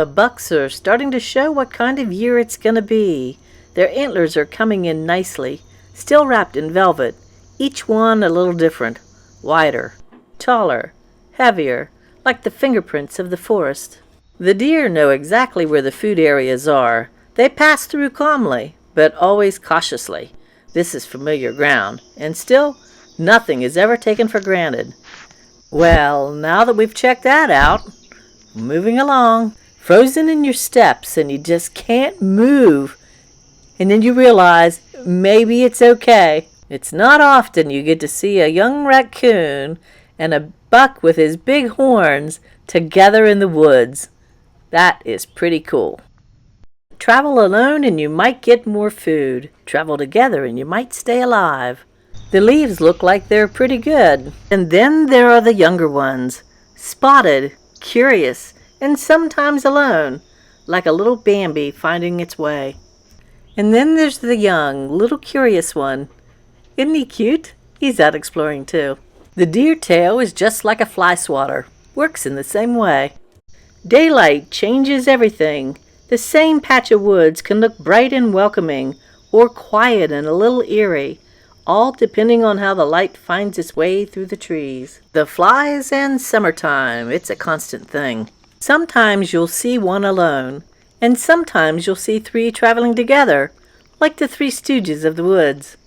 The bucks are starting to show what kind of year it's gonna be. Their antlers are coming in nicely, still wrapped in velvet, each one a little different, wider, taller, heavier, like the fingerprints of the forest. The deer know exactly where the food areas are. They pass through calmly, but always cautiously. This is familiar ground, and still, nothing is ever taken for granted. Well, now that we've checked that out, moving along, frozen in your steps and you just can't move, and then you realize maybe it's okay. It's not often you get to see a young raccoon and a buck with his big horns together in the woods. That is pretty cool. Travel alone and you might get more food. Travel together and you might stay alive. The leaves look like they're pretty good. And then there are the younger ones, spotted, curious, and sometimes alone, like a little Bambi finding its way. And then there's the young, little curious one. Isn't he cute? He's out exploring too. The deer tail is just like a fly swatter, works in the same way. Daylight changes everything. The same patch of woods can look bright and welcoming, or quiet and a little eerie, all depending on how the light finds its way through the trees. The flies and summertime, it's a constant thing. Sometimes you'll see one alone, and sometimes you'll see three traveling together, like the Three Stooges of the woods.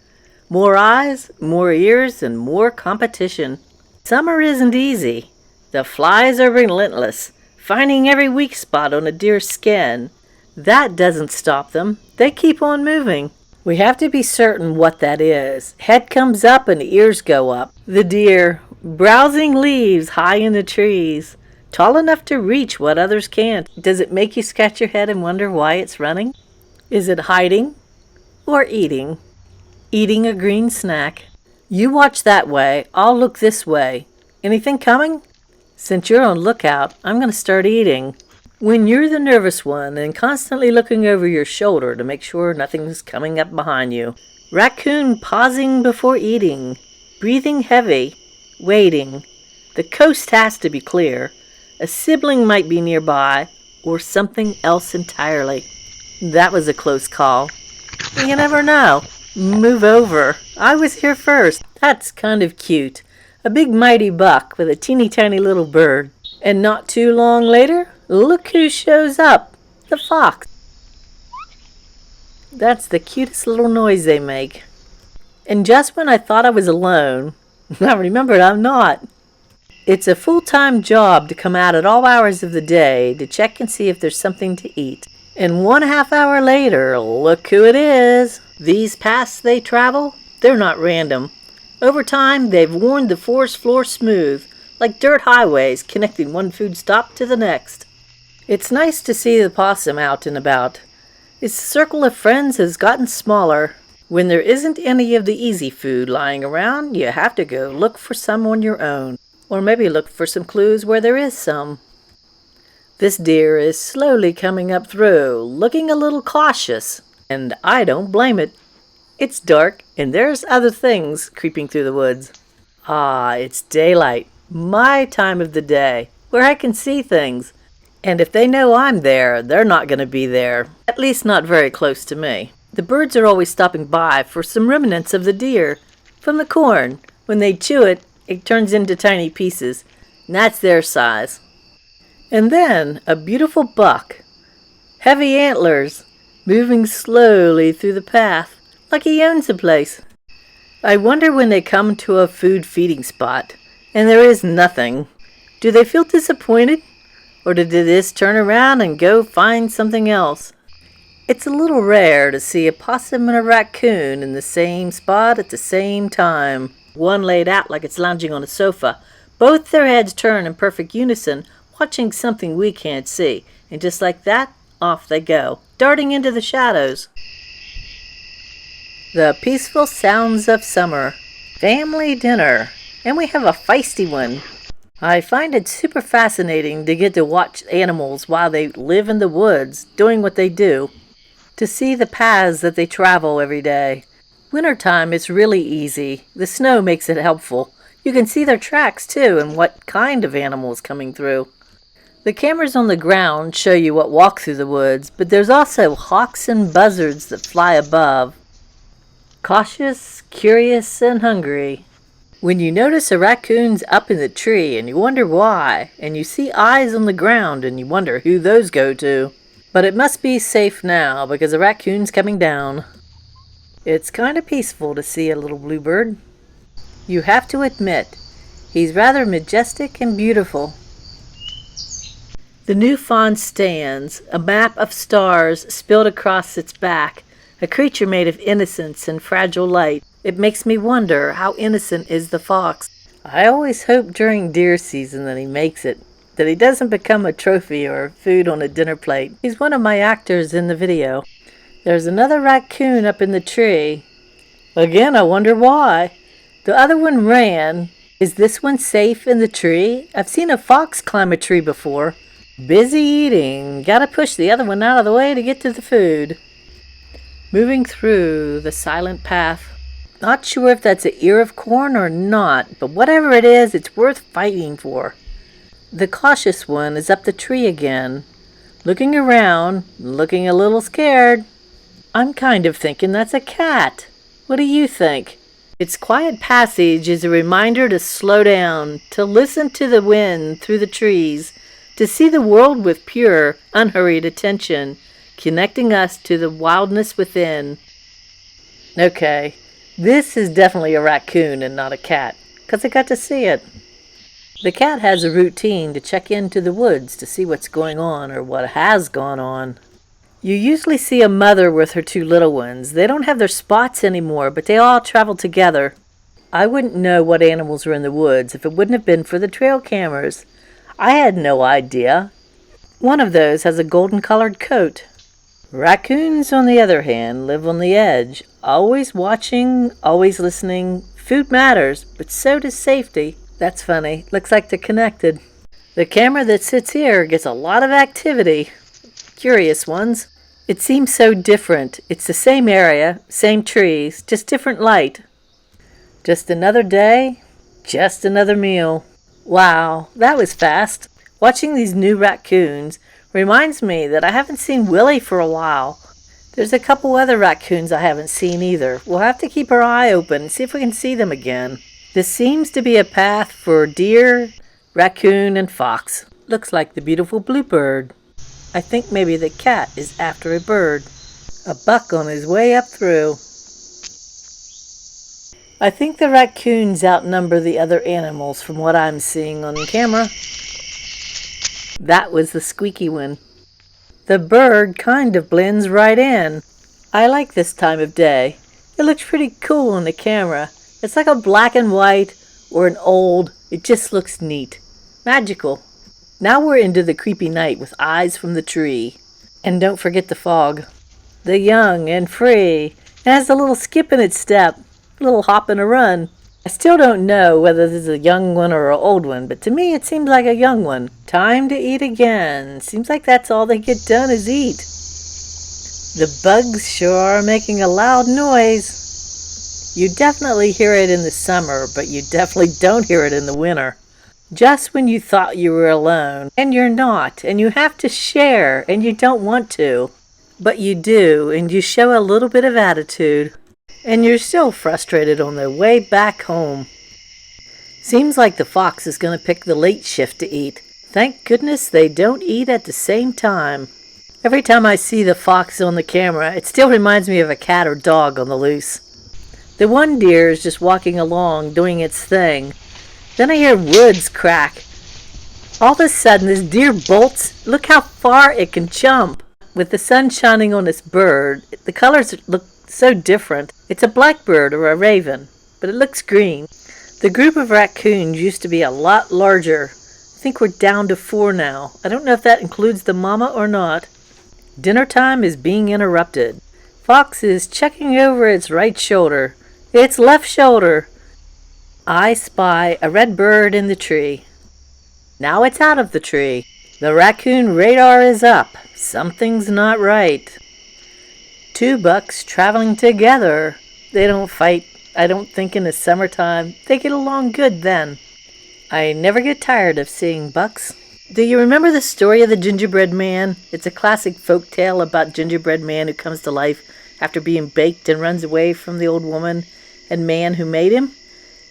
More eyes, more ears, and more competition. Summer isn't easy. The flies are relentless, finding every weak spot on a deer's skin. That doesn't stop them. They keep on moving. We have to be certain what that is. Head comes up and ears go up. The deer, browsing leaves high in the trees, tall enough to reach what others can't. Does it make you scratch your head and wonder why it's running? Is it hiding or eating? Eating a green snack. You watch that way, I'll look this way. Anything coming? Since you're on lookout, I'm going to start eating. When you're the nervous one and constantly looking over your shoulder to make sure nothing's coming up behind you. Raccoon pausing before eating, breathing heavy, waiting. The coast has to be clear. A sibling might be nearby, or something else entirely. That was a close call. You never know. Move over. I was here first. That's kind of cute. A big mighty buck with a teeny tiny little bird. And not too long later, look who shows up. The fox. That's the cutest little noise they make. And just when I thought I was alone, I remembered I'm not. It's a full-time job to come out at all hours of the day to check and see if there's something to eat. And 1/2 hour later, look who it is. These paths they travel, they're not random. Over time, they've worn the forest floor smooth, like dirt highways connecting one food stop to the next. It's nice to see the possum out and about. Its circle of friends has gotten smaller. When there isn't any of the easy food lying around, you have to go look for some on your own, or maybe look for some clues where there is some. This deer is slowly coming up through, looking a little cautious, and I don't blame it. It's dark, and there's other things creeping through the woods. Ah, it's daylight, my time of the day, where I can see things. And if they know I'm there, they're not going to be there, at least not very close to me. The birds are always stopping by for some remnants of the deer from the corn. When they chew it, it turns into tiny pieces, and that's their size. And then a beautiful buck, heavy antlers, moving slowly through the path, like he owns the place. I wonder when they come to a food feeding spot, and there is nothing. Do they feel disappointed? Or did they just turn around and go find something else? It's a little rare to see a possum and a raccoon in the same spot at the same time. One laid out like it's lounging on a sofa. Both their heads turn in perfect unison, watching something we can't see. And just like that, off they go, darting into the shadows. The peaceful sounds of summer. Family dinner. And we have a feisty one. I find it super fascinating to get to watch animals while they live in the woods, doing what they do. To see the paths that they travel every day. Wintertime is really easy. The snow makes it helpful. You can see their tracks too and what kind of animals coming through. The cameras on the ground show you what walk through the woods, but there's also hawks and buzzards that fly above. Cautious, curious, and hungry. When you notice a raccoon's up in the tree and you wonder why, and you see eyes on the ground and you wonder who those go to. But it must be safe now because a raccoon's coming down. It's kind of peaceful to see a little bluebird. You have to admit, he's rather majestic and beautiful. The new fawn stands, a map of stars spilled across its back, a creature made of innocence and fragile light. It makes me wonder how innocent is the fox. I always hope during deer season that he makes it, that he doesn't become a trophy or food on a dinner plate. He's one of my actors in the video. There's another raccoon up in the tree. Again, I wonder why. The other one ran. Is this one safe in the tree? I've seen a fox climb a tree before. Busy eating. Gotta push the other one out of the way to get to the food. Moving through the silent path. Not sure if that's an ear of corn or not, but whatever it is, it's worth fighting for. The cautious one is up the tree again, looking around, looking a little scared. I'm kind of thinking that's a cat. What do you think? Its quiet passage is a reminder to slow down, to listen to the wind through the trees, to see the world with pure, unhurried attention, connecting us to the wildness within. Okay, this is definitely a raccoon and not a cat, because I got to see it. The cat has a routine to check into the woods to see what's going on or what has gone on. You usually see a mother with her two little ones. They don't have their spots anymore, but they all travel together. I wouldn't know what animals are in the woods if it wouldn't have been for the trail cameras. I had no idea. One of those has a golden-colored coat. Raccoons, on the other hand, live on the edge, always watching, always listening. Food matters, but so does safety. That's funny. Looks like they're connected. The camera that sits here gets a lot of activity. Curious ones. It seems so different. It's the same area, same trees, just different light. Just another day, just another meal. Wow, that was fast. Watching these new raccoons reminds me that I haven't seen Willie for a while. There's a couple other raccoons I haven't seen either. We'll have to keep our eye open and see if we can see them again. This seems to be a path for deer, raccoon, and fox. Looks like the beautiful bluebird. I think maybe the cat is after a bird. A buck on his way up through. I think the raccoons outnumber the other animals from what I'm seeing on camera. That was the squeaky one. The bird kind of blends right in. I like this time of day. It looks pretty cool on the camera. It's like a black and white or an old. It just looks neat. Magical. Now we're into the creepy night with eyes from the tree. And don't forget the fog. The young and free. It has a little skip in its step. A little hop and a run. I still don't know whether this is a young one or an old one, but to me it seems like a young one. Time to eat again. Seems like that's all they get done is eat. The bugs sure are making a loud noise. You definitely hear it in the summer, but you definitely don't hear it in the winter. Just when you thought you were alone, and you're not, and you have to share, and you don't want to. But you do, and you show a little bit of attitude. And you're still frustrated on their way back home. Seems like the fox is going to pick the late shift to eat. Thank goodness they don't eat at the same time. Every time I see the fox on the camera, it still reminds me of a cat or dog on the loose. The one deer is just walking along, doing its thing. Then I hear woods crack. All of a sudden, this deer bolts. Look how far it can jump. With the sun shining on this bird, the colors look so different. It's a blackbird or a raven, but it looks green. The group of raccoons used to be a lot larger. I think we're down to 4 now. I don't know if that includes the mama or not. Dinner time is being interrupted. Fox is checking over its right shoulder. Its left shoulder. I spy a red bird in the tree. Now it's out of the tree. The raccoon radar is up. Something's not right. 2 bucks traveling together. They don't fight, I don't think, in the summertime. They get along good then. I never get tired of seeing bucks. Do you remember the story of the gingerbread man? It's a classic folk tale about gingerbread man who comes to life after being baked and runs away from the old woman and man who made him.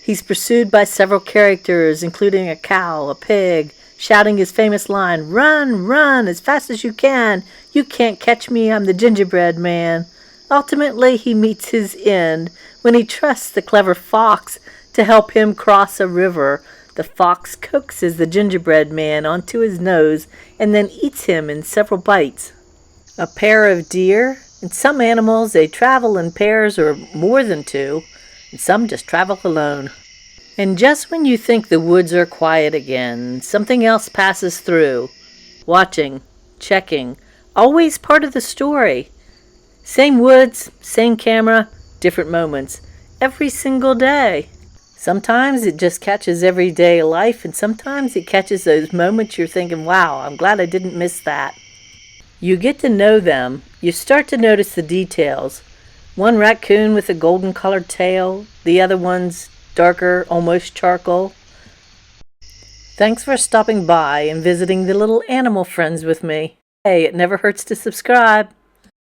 He's pursued by several characters, including a cow, a pig, shouting his famous line, "Run, run, as fast as you can. You can't catch me, I'm the gingerbread man." Ultimately, he meets his end when he trusts the clever fox to help him cross a river. The fox coaxes the gingerbread man onto his nose and then eats him in several bites. A pair of deer. In some animals, they travel in pairs or more than two, and some just travel alone. And just when you think the woods are quiet again, something else passes through. Watching, checking, always part of the story. Same woods, same camera, different moments, every single day. Sometimes it just catches everyday life, and sometimes it catches those moments you're thinking, wow, I'm glad I didn't miss that. You get to know them. You start to notice the details. One raccoon with a golden colored tail, the other one's darker, almost charcoal. Thanks for stopping by and visiting the little animal friends with me. Hey, it never hurts to subscribe.